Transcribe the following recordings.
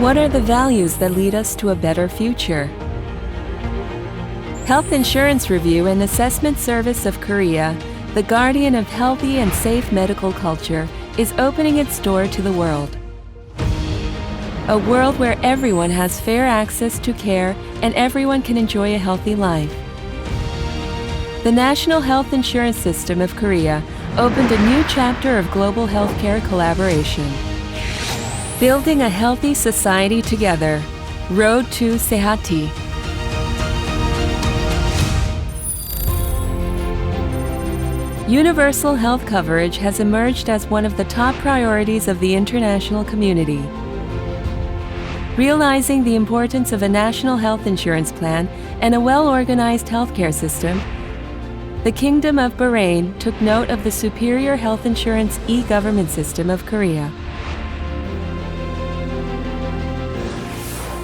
What are the values that lead us to a better future? Health Insurance Review and Assessment Service of Korea, the guardian of healthy and safe medical culture, is opening its door to the world. A world where everyone has fair access to care and everyone can enjoy a healthy life. The National Health Insurance System of Korea opened a new chapter of global healthcare collaboration. Building a healthy society together. Road to SEHATI. Universal health coverage has emerged as one of the top priorities of the international community. Realizing the importance of a national health insurance plan and a well-organized healthcare system, the Kingdom of Bahrain took note of the superior health insurance e-government system of Korea.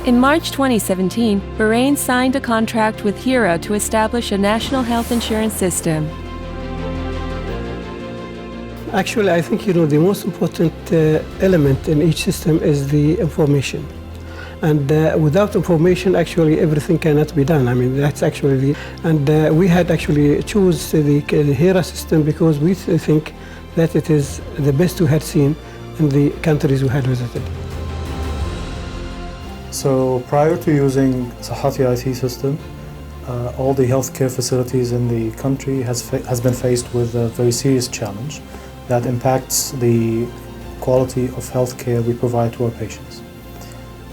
In March 2017, Bahrain signed a contract with HIRA to establish a national health insurance system. Actually, I think, the most important element in each system is the information. And without information, actually, everything cannot be done. I mean, that's actually we had actually choose the HIRA system because we think that it is the best we had seen in the countries we had visited. So prior to using SEHATI-IT system, all the healthcare facilities in the country has been faced with a very serious challenge that impacts the quality of healthcare we provide to our patients.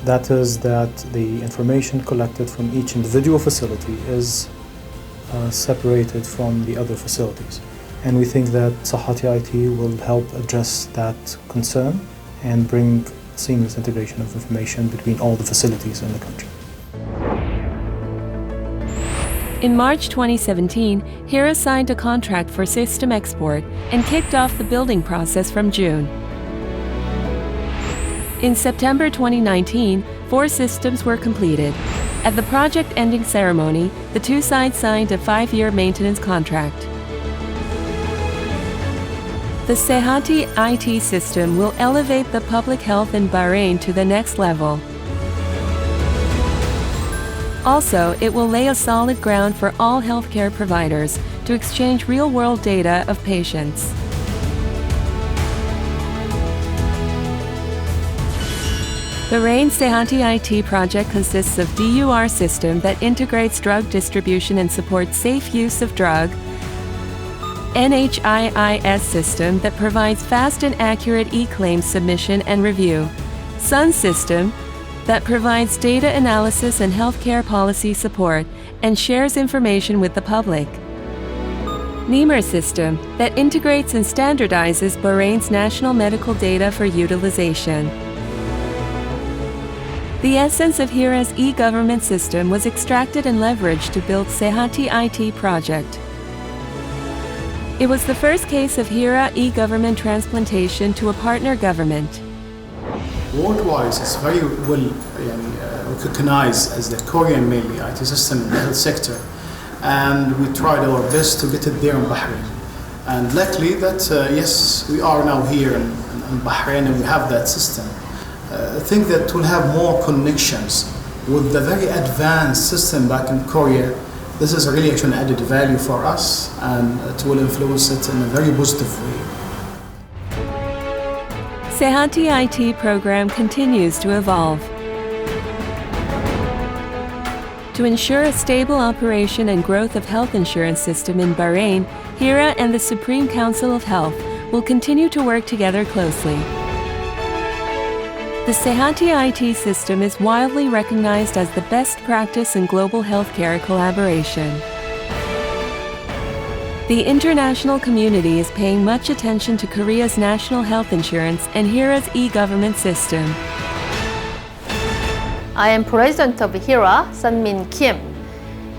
That is that the information collected from each individual facility is separated from the other facilities. And we think that SEHATI-IT will help address that concern and bring seamless integration of information between all the facilities in the country. In March 2017, HIRA signed a contract for system export and kicked off the building process from June. In September 2019, 4 systems were completed. At the project ending ceremony, the two sides signed a 5-year maintenance contract. The SEHATI-IT system will elevate the public health in Bahrain to the next level. Also, it will lay a solid ground for all healthcare providers to exchange real-world data of patients. Bahrain's SEHATI-IT project consists of DUR system that integrates drug distribution and supports safe use of drug, NHIIS system that provides fast and accurate e-claim submission and review, SUN system that provides data analysis and healthcare policy support and shares information with the public, NEMR system that integrates and standardizes Bahrain's national medical data for utilization. The essence of HIRA's e-government system was extracted and leveraged to build SEHATI-IT project. It was the first case of HIRA e-government transplantation to a partner government. Worldwide, it's very well recognized as the Korean mainly IT system in the health sector, and we tried our best to get it there in Bahrain. And luckily that yes, we are now here in Bahrain and we have that system. I think that we'll have more connections with the very advanced system back in Korea. This is really actually an added value for us, and it will influence it in a very positive way. SEHATI-IT program continues to evolve. To ensure a stable operation and growth of health insurance system in Bahrain, HIRA and the Supreme Council of Health will continue to work together closely. The SEHATI-IT system is widely recognized as the best practice in global healthcare collaboration. The international community is paying much attention to Korea's national health insurance and HIRA's e-government system. I am President of HIRA, Sunmin Kim.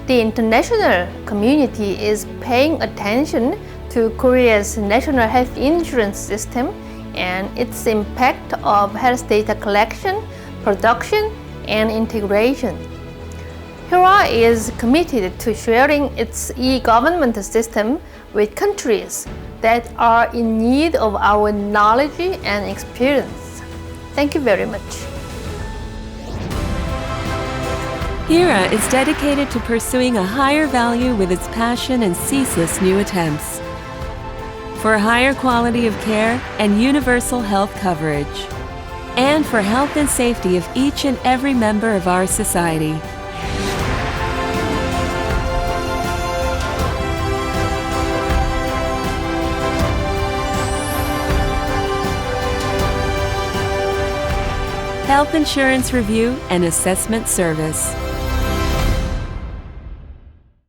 The international community is paying attention to Korea's national health insurance system and its impact of health data collection, production, and integration. HIRA is committed to sharing its e-government system with countries that are in need of our knowledge and experience. Thank you very much. HIRA is dedicated to pursuing a higher value with its passion and ceaseless new attempts for a higher quality of care and universal health coverage, and for health and safety of each and every member of our society. Health Insurance Review and Assessment Service.